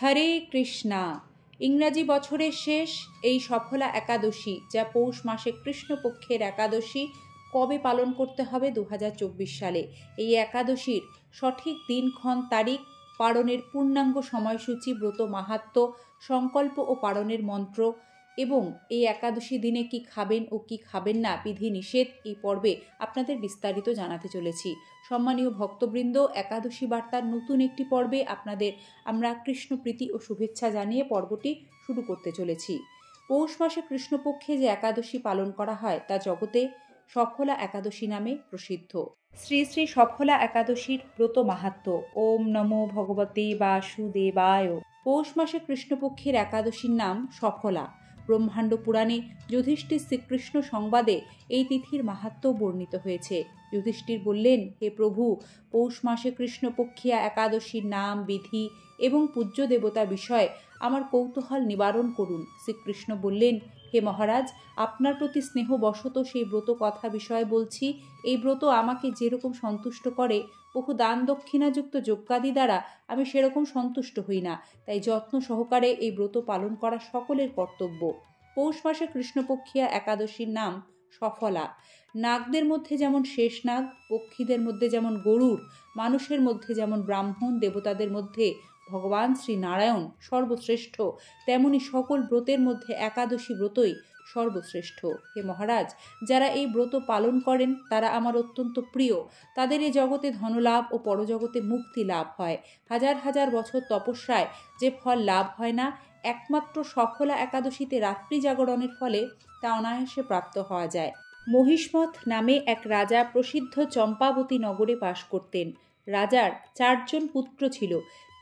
হরে কৃষ্ণা। ইংরাজি বছরের শেষ এই সফলা একাদশী, যা পৌষ মাসে কৃষ্ণপক্ষের একাদশী, কবে পালন করতে হবে 2024 সালে। এই একাদশীর সঠিক দিনক্ষণ, তারিখ, পালনের পূর্ণাঙ্গ সময়সূচি, ব্রত মাহাত্ম্য, সংকল্প ও পালনের মন্ত্র এবং এই একাদশী দিনে কি খাবেন ও কি খাবেন না, বিধি নিষেধ, এই পর্বে আপনাদের বিস্তারিত জানাতে চলেছি। সম্মানীয় ভক্তবৃন্দ, একাদশী বার্তার নতুন একটি পর্বে আপনাদের আমরা কৃষ্ণপ্রীতি ও শুভেচ্ছা জানিয়ে পর্বটি শুরু করতে চলেছি। পৌষ মাসে কৃষ্ণপক্ষে যে একাদশী পালন করা হয় তা জগতে সফলা একাদশী নামে প্রসিদ্ধ। শ্রী শ্রী সফলা একাদশীর ব্রত মাহাত্ম্য। ওম নমো ভগবতে বাসুদেবায়। পৌষ মাসে কৃষ্ণপক্ষের একাদশীর নাম সফলা। ব্রহ্মাণ্ড পুরাণে যুধিষ্ঠির শ্রীকৃষ্ণ সংবাদে এই তিথির মাহাত্ম্য বর্ণিত হয়েছে। যুধিষ্ঠির বললেন, হে প্রভু, পৌষ মাসে কৃষ্ণপক্ষিয়া একাদশীর নাম, বিধি এবং পূজ্য দেবতা বিষয়ে আমার কৌতূহল নিবারণ করুন। শ্রীকৃষ্ণ বললেন, হে মহারাজ, আপনার প্রতি স্নেহবশত সেই ব্রত কথা বিষয়ে বলছি। এই ব্রত আমাকে যেরকম সন্তুষ্ট করে, বহু দান দক্ষিণাযুক্ত যজ্ঞাদি দ্বারা আমি সেরকম সন্তুষ্ট হই না। তাই যত্ন সহকারে এই ব্রত পালন করা সকলের কর্তব্য। পৌষ মাসে কৃষ্ণপক্ষিয়া একাদশীর নাম সফলা। নাগদের মধ্যে যেমন শেষ নাগ, পক্ষীদের মধ্যে যেমন গরুড়, মানুষের মধ্যে যেমন ব্রাহ্মণ, দেবতাদের মধ্যে ভগবান শ্রী নারায়ণ সর্বশ্রেষ্ঠ, তেমনি সকল ব্রতের মধ্যে একাদশী ব্রতই সর্বশ্রেষ্ঠ। হে মহারাজ, যারা এই ব্রত পালন করেন তারা আমার অত্যন্ত প্রিয়। তাদের এ জগতে ধনলাভ ও পরজগতে মুক্তি লাভ হয়। হাজার হাজার বছর তপস্যায় যে ফল লাভ হয় না, একমাত্র সফলা একাদশীতে রাত্রি জাগরণের ফলে তা অনায়াসে প্রাপ্ত হওয়া যায়। মহিষ্মথ নামে এক রাজা প্রসিদ্ধ চম্পাবতী নগরে বাস করতেন। রাজার 4 জন পুত্র ছিল,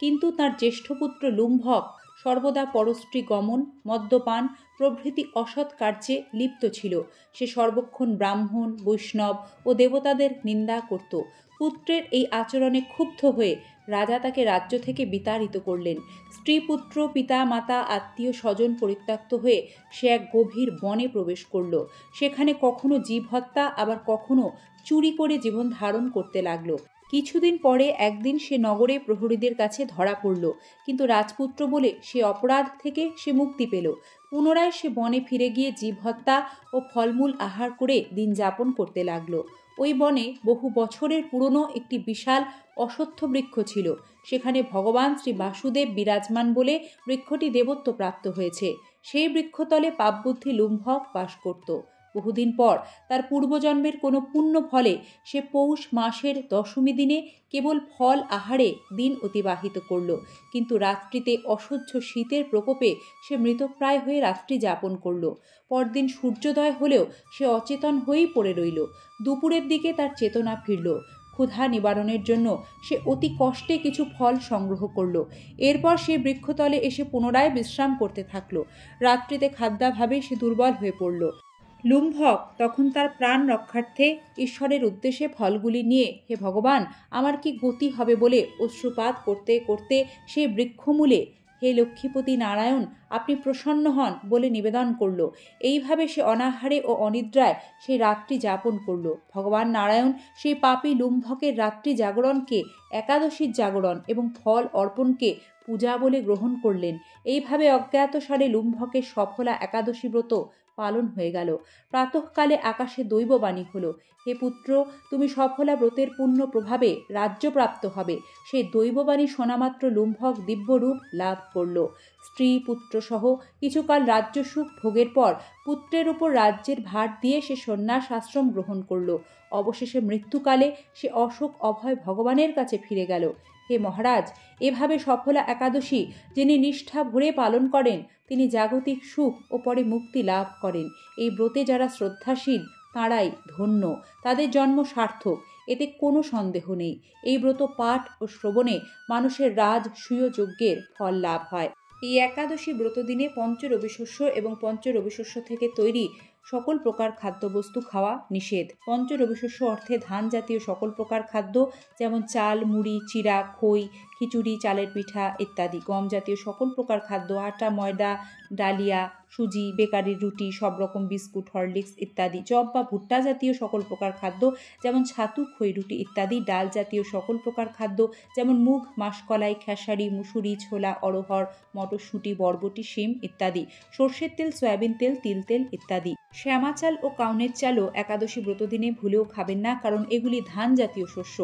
কিন্তু তার জ্যেষ্ঠ পুত্র লুম্ভক সর্বদা পরস্ত্রী গমন, মদ্যপান প্রভৃতি অসৎ কার্যে লিপ্ত ছিল। সে সর্বক্ষণ ব্রাহ্মণ, বৈষ্ণব ও দেবতাদের নিন্দা করত। পুত্রের এই আচরণে ক্ষুব্ধ হয়ে রাজা তাকে রাজ্য থেকে বিতাড়িত করলেন। স্ত্রী, পুত্র, পিতা, মাতা, আত্মীয় স্বজন পরিত্যক্ত হয়ে সে এক গভীর বনে প্রবেশ করল। সেখানে কখনো জীব হত্যা, আবার কখনো চুরি করে জীবন ধারণ করতে লাগলো। কিছুদিন পরে একদিন সে নগরে প্রহরীদের কাছে ধরা পড়ল, কিন্তু রাজপুত্র বলে সে অপরাধ থেকে সে মুক্তি পেল। পুনরায় সে বনে ফিরে গিয়ে জীব হত্যা ও ফলমূল আহার করে দিন যাপন করতে লাগলো। ওই বনে বহু বছরের পুরনো একটি বিশাল অশ্বত্থ বৃক্ষ ছিল। সেখানে ভগবান শ্রী বাসুদেব বিরাজমান বলে বৃক্ষটি দেবত্ব প্রাপ্ত হয়েছে। সেই বৃক্ষতলে পাপবুদ্ধি লুম্ভক বাস করত। বহুদিন পর তার পূর্বজন্মের কোনো পুণ্য ফলে সে পৌষ মাসের দশমী দিনে কেবল ফল আহারে দিন অতিবাহিত করল। কিন্তু রাত্রিতে অসহ্য শীতের প্রকোপে সে মৃতপ্রায় হয়ে রাত্রি যাপন করল। পরদিন সূর্যোদয় হলেও সে অচেতন হয়েই পড়ে রইল। দুপুরের দিকে তার চেতনা ফিরল। ক্ষুধা নিবারণের জন্য সে অতি কষ্টে কিছু ফল সংগ্রহ করল। এরপর সে বৃক্ষতলে এসে পুনরায় বিশ্রাম করতে থাকল। রাত্রিতে খাদ্যাভাবে সে দুর্বল হয়ে পড়ল। লুম্ভক তখন তার প্রাণ রক্ষার্থে ঈশ্বরের উদ্দেশ্যে ফলগুলি নিয়ে, হে ভগবান, আমার কি গতি হবে বলে অশ্রুপাত করতে করতে সেই বৃক্ষমূলে, হে লক্ষ্মীপতি নারায়ণ, আপনি প্রসন্ন হন বলে নিবেদন করল। এইভাবে সে অনাহারে ও অনিদ্রায় সেই রাত্রি যাপন করল। ভগবান নারায়ণ সেই পাপী লুম্ভকের রাত্রি জাগরণকে একাদশীর জাগরণ এবং ফল অর্পণকে পূজা বলে গ্রহণ করলেন। এইভাবে অজ্ঞাতসারে লুম্ভকের সফলা একাদশী ব্রত পালন হয়ে গেল। প্রাতঃকালে আকাশে দৈববাণী হলো, হে পুত্র, তুমি সফলা ব্রতের পুণ্য প্রভাবে রাজ্যপ্রাপ্ত হবে। সেই দৈববাণী শোনামাত্র লুম্ভক দিব্যরূপ লাভ করল। স্ত্রী, পুত্র সহ কিছুকাল রাজ্যসুখ ভোগের পর পুত্রের উপর রাজ্যের ভার দিয়ে সে সন্ন্যাস আশ্রম গ্রহণ করল। অবশেষে মৃত্যুকালে সে অশোক অভয় ভগবানের কাছে ফিরে গেল। হে মহারাজ, এভাবে সফলা একাদশী যিনি নিষ্ঠা ভরে পালন করেন, তিনি জাগতিক সুখ ও পরে মুক্তি লাভ করেন। এই ব্রতে যারা শ্রদ্ধাশীল তাঁরাই ধন্য, তাদের জন্ম সার্থক, এতে কোনো সন্দেহ নেই। এই ব্রত পাঠ ও শ্রবণে মানুষের রাজসূয় যজ্ঞের ফল লাভ হয়। এই একাদশী ব্রত দিনে পঞ্চরবিশস্য এবং পঞ্চরবিশস্য থেকে তৈরি সকল প্রকার খাদ্যবস্তু খাওয়া নিষেধ। পঞ্চরবিশস্য অর্থে ধান জাতীয় সকল প্রকার খাদ্য, যেমন চাল, মুড়ি, চিড়া, খই, খিচুড়ি, চালের পিঠা ইত্যাদি। গম জাতীয় সকল প্রকার খাদ্য, আটা, ময়দা, ডালিয়া, সুজি, বেকারির রুটি, সব রকম বিস্কুট, হরলিক্স ইত্যাদি। যব বা ভুট্টা জাতীয় সকল প্রকার খাদ্য যেমন ছাতু, খইরুটি ইত্যাদি। ডাল জাতীয় সকল প্রকার খাদ্য যেমন মুগ, মাসকলাই, খেসারি, মুসুরি, ছোলা, অরহর, মটরশুঁটি, বরবটি, শিম ইত্যাদি। সর্ষের তেল, সয়াবিন তেল, তিল তেল ইত্যাদি। শ্যামা চাল ও কাউনের চালও একাদশী ব্রতদিনে ভুলেও খাবেন না, কারণ এগুলি ধান জাতীয় শস্য।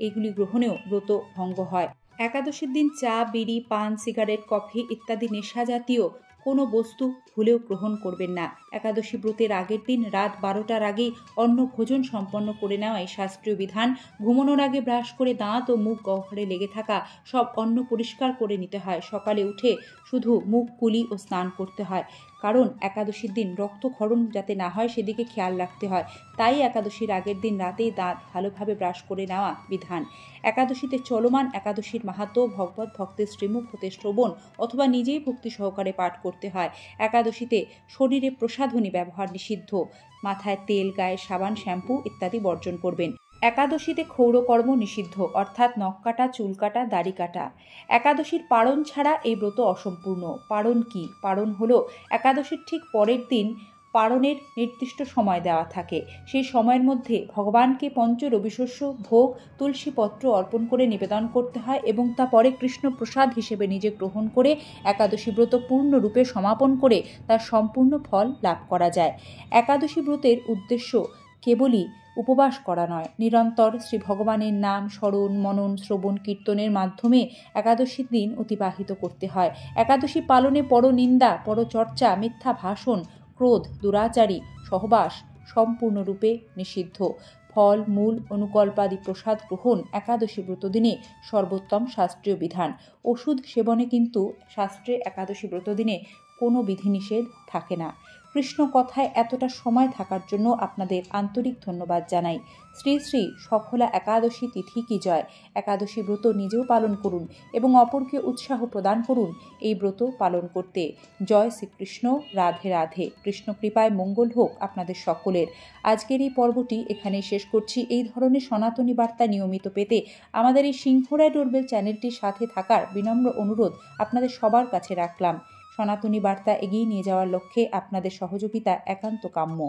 এগুলি গ্রহণেও ব্রত ভঙ্গ হয়। একাদশীর দিন চা, বিড়ি, পান, সিগারেট, কফি ইত্যাদি নেশা জাতীয় কোনো বস্তু ভুলেও গ্রহণ করবেন না। একাদশী ব্রতের আগের দিন রাত 12টার আগেই অন্ন ভোজন সম্পন্ন করে নেওয়াই শাস্ত্রীয় বিধান। ঘুমানোর আগে ব্রাশ করে দাঁত ও মুখ গহ্বরে লেগে থাকা সব অন্ন পরিষ্কার করে নিতে হয়। সকালে উঠে শুধু মুখ কুলি ও স্নান করতে হয়, কারণ একাদশীর দিন রক্তক্ষরণ যাতে না হয় সেদিকে খেয়াল রাখতে হয়। তাই একাদশীর আগের দিন রাতেই দাঁত ভালোভাবে ব্রাশ করে নেওয়া বিধান। একাদশীতে চলমান একাদশীর মাহাত্ম্য ভগবত ভক্তের শ্রীমুখ হতে শ্রবণ অথবা নিজেই ভক্তি সহকারে পাঠ করতে হয়। একাদশীতে শরীরে প্রসাধনী ব্যবহার নিষিদ্ধ। মাথায় তেল, গায়ে সাবান, শ্যাম্পু ইত্যাদি বর্জন করবেন। একাদশীতে ক্ষৌরকর্ম নিষিদ্ধ, অর্থাৎ নখ কাটা, চুল কাটা, দাড়ি কাটা। একাদশীর পারণ ছাড়া এই ব্রত অসম্পূর্ণ। পারণ কি? পারণ হলো একাদশীর ঠিক পরের দিন পারণের নির্দিষ্ট সময় দেওয়া থাকে। সেই সময়ের মধ্যে ভগবানকে পঞ্চ রবিশস্য, ভোগ, তুলসী পত্র অর্পণ করে নিবেদন করতে হয় এবং তা পরে কৃষ্ণ প্রসাদ হিসেবে নিজে গ্রহণ করে একাদশী ব্রত পূর্ণরূপে সমাপন করে তার সম্পূর্ণ ফল লাভ করা যায়। একাদশী ব্রতের উদ্দেশ্য কেবলই উপবাস করা নয়, নিরন্তর শ্রী ভগবানের নাম স্মরণ, মনন, শ্রবণ, কীর্তনের মাধ্যমে একাদশীর দিন অতিবাহিত করতে হয়। একাদশী পালনে পরনিন্দা, পরচর্চা, মিথ্যা ভাষণ, ক্রোধ, দুরাচারী সহবাস সম্পূর্ণরূপে নিষিদ্ধ। ফল, মূল, অনুকল্পাদি প্রসাদ গ্রহণ একাদশী ব্রতদিনে সর্বোত্তম শাস্ত্রীয় বিধান। ওষুধ সেবনে কিন্তু শাস্ত্রে একাদশী ব্রতদিনে কোনো বিধিনিষেধ থাকে না। কৃষ্ণ কথায় এতটা সময় থাকার জন্য আপনাদের আন্তরিক ধন্যবাদ জানাই। শ্রী শ্রী সফলা একাদশী তিথি কি জয়। একাদশী ব্রত নিজেও পালন করুন এবং অপরকে উৎসাহ প্রদান করুন এই ব্রত পালন করতে। জয় শ্রীকৃষ্ণ। রাধে রাধে। কৃষ্ণ কৃপায় মঙ্গল হোক আপনাদের সকলের। আজকের এই পর্বটি এখানেই শেষ করছি। এই ধরনের সনাতনী বার্তা নিয়মিত পেতে আমাদের এই সিংহরায় ডোরবেল চ্যানেলটির সাথে থাকার বিনম্র অনুরোধ আপনাদের সবার কাছে রাখলাম। সনাতনী বার্তা এগিয়ে নিয়ে যাওয়ার লক্ষ্যে আপনাদের সহযোগিতা একান্ত কাম্য।